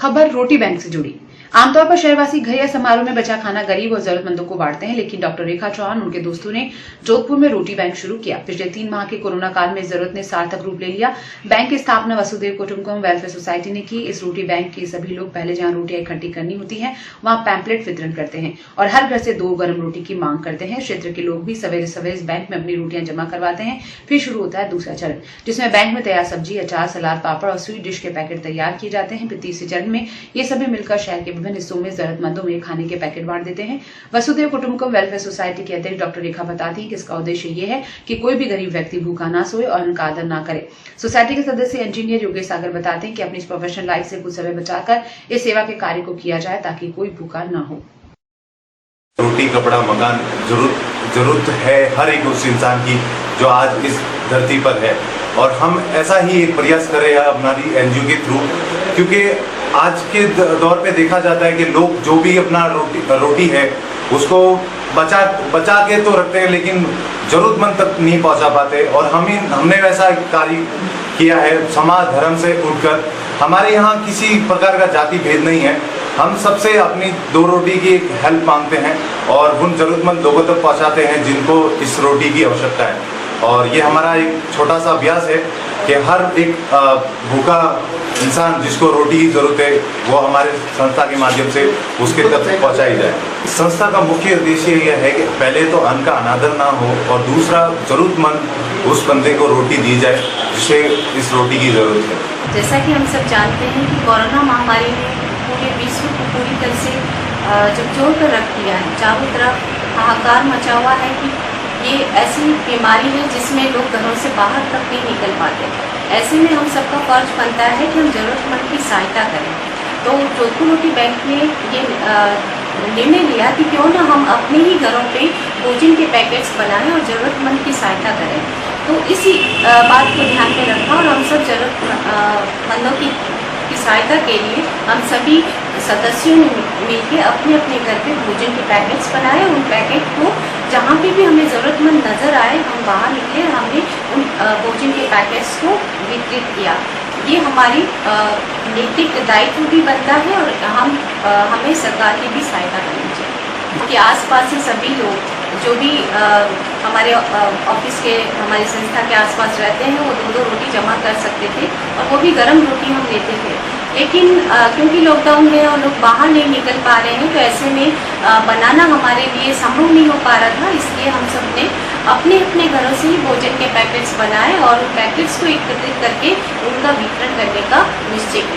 खबर रोटी बैंक से जुड़ी। आमतौर पर शहरवासी घर या समारोह में बचा खाना गरीब और जरूरतमंदों को बांटते हैं, लेकिन डॉक्टर रेखा चौहान उनके दोस्तों ने जोधपुर में रोटी बैंक शुरू किया। पिछले 3 माह के कोरोना काल में इस जरूरत ने सार्थक रूप ले लिया। बैंक की स्थापना वसुदेव कुटुंबकम वेलफेयर सोसाइटी ने की। इस रोटी बैंक के सभी लोग पहले जहां रोटियां इकट्ठी करनी होती हैं, वहां पैम्पलेट वितरण करते हैं और हर घर से 2 गर्म रोटी की मांग करते हैं। क्षेत्र के लोग भी सवेरे सवेरे इस बैंक में अपनी रोटियां जमा करवाते हैं। फिर शुरू होता है दूसरा चरण, जिसमें बैंक में तैयार सब्जी, अचार, सलाद, पापड़ और स्वीट डिश के पैकेट तैयार किए जाते हैं। फिर तीसरे चरण में ये सभी मिलकर शहर के विभिन्न हिस्सों में जरूरतमंदों में खाने के पैकेट बांट देते हैं। वसुदेव कुटुंबकम वेलफेयर सोसाइटी के अध्यक्ष डॉक्टर रेखा बताती हैं कि इसका उद्देश्य ये है कि कोई भी गरीब व्यक्ति भूखा ना सोए और उनका आदर ना करे। सोसाइटी के सदस्य इंजीनियर योगेश सागर बताते हैं कि अपनी इस प्रोफेशनल लाइफ से कुछ समय बचाकर इस सेवा के कार्य को किया जाए ताकि कोई भूखा ना हो। रोटी, कपड़ा, मकान जरूरत है हर एक उस इंसान की जो आज इस धरती पर है, और हम ऐसा ही एक प्रयास कर रहे हैं हमारी एनजीओ के थ्रू, क्योंकि आज के दौर पे देखा जाता है कि लोग जो भी अपना रोटी है उसको बचा के तो रखते हैं, लेकिन जरूरतमंद तक नहीं पहुंचा पाते। और हमने वैसा कार्य किया है समाज धर्म से उठकर। हमारे यहाँ किसी प्रकार का जाति भेद नहीं है, हम सबसे अपनी 2 रोटी की हेल्प मांगते हैं और उन जरूरतमंद लोगों तक पहुंचाते हैं जिनको इस रोटी की आवश्यकता है। और ये हमारा एक छोटा सा अभ्यास है कि हर एक भूखा इंसान जिसको रोटी की जरूरत है वो हमारे संस्था के माध्यम से उसके तक पहुंचाई जाए। संस्था का मुख्य उद्देश्य यह है कि पहले तो अन्न का अनादर ना हो और दूसरा जरूरतमंद उस बंदे को रोटी दी जाए जिसे इस रोटी की जरूरत है। जैसा कि हम सब जानते हैं कि कोरोना महामारी ने पूरे विश्व को पूरी तरह से जब जोड़ कर रख दिया है, चारों तरफ हाहाकार मचा हुआ है कि ये ऐसी बीमारी है जिसमें लोग घरों से बाहर तक नहीं निकल पाते। ऐसे में हम सबका फर्ज बनता है कि हम ज़रूरतमंद की सहायता करें। तो जोधपुर रोटी बैंक ने ये निर्णय लिया कि क्यों ना हम अपने ही घरों पे भोजन के पैकेट्स बनाएं और ज़रूरतमंद की सहायता करें। तो इसी बात को ध्यान में रखा और हम सब ज़रूरतमंदों की सहायता के लिए हम सभी सदस्यों ने मिलकर अपने अपने घर पे भोजन के पैकेट्स बनाए। उन पैकेट को जहाँ पे भी हमें ज़रूरतमंद नज़र आए हम बाहर निकले, हमने उन भोजन के पैकेट्स को वितरित किया। ये हमारी नैतिक दायित्व भी बनता है और हमें सरकार की भी सहायता करनी चाहिए कि आसपास से सभी लोग जो भी हमारे ऑफिस के हमारी संस्था के आसपास रहते हैं वो 2-2 रोटी जमा कर सकते थे और वो भी गर्म रोटी हम देते थे। लेकिन क्योंकि लॉकडाउन में और लोग बाहर नहीं निकल पा रहे हैं तो ऐसे में बनाना हमारे लिए संभव नहीं हो पा रहा था, इसलिए हम सब ने अपने अपने घरों से ही भोजन के पैकेट्स बनाए और उन पैकेट्स को एकत्रित करके उनका वितरण करने का निश्चय किया।